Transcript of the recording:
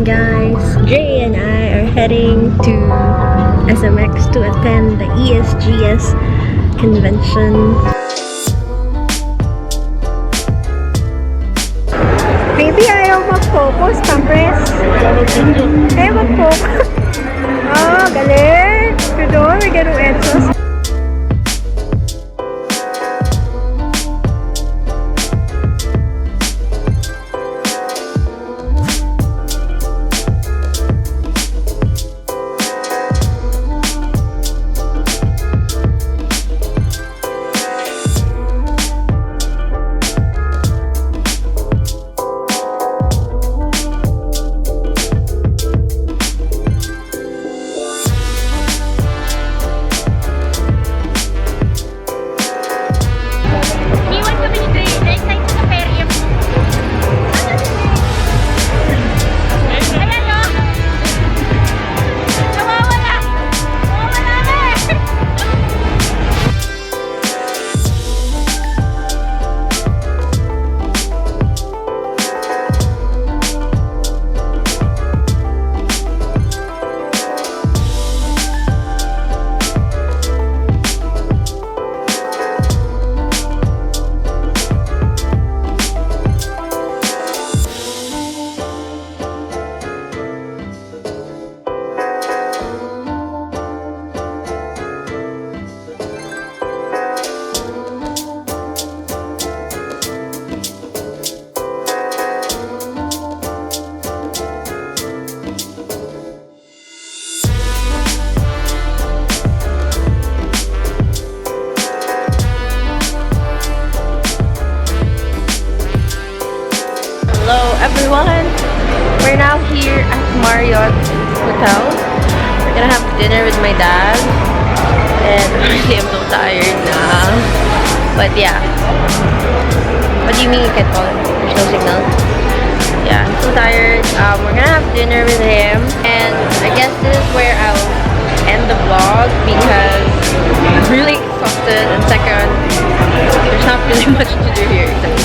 morning, guys. Jay and I are heading to SMX to attend the ESGS convention. Baby, ayaw mag-focus, compress. Ayaw mag-focus. Oh, galing. Kudo, may ganong etsos. Hello everyone! We're now here at Marriott Hotel. We're gonna have dinner with my dad. And really I'm so tired now. But yeah. What do you mean you can't call it? There's no signal? Yeah, I'm so tired. We're gonna have dinner with him. And I guess this is where I'll end the vlog because I'm really exhausted. And second, there's not really much to do here except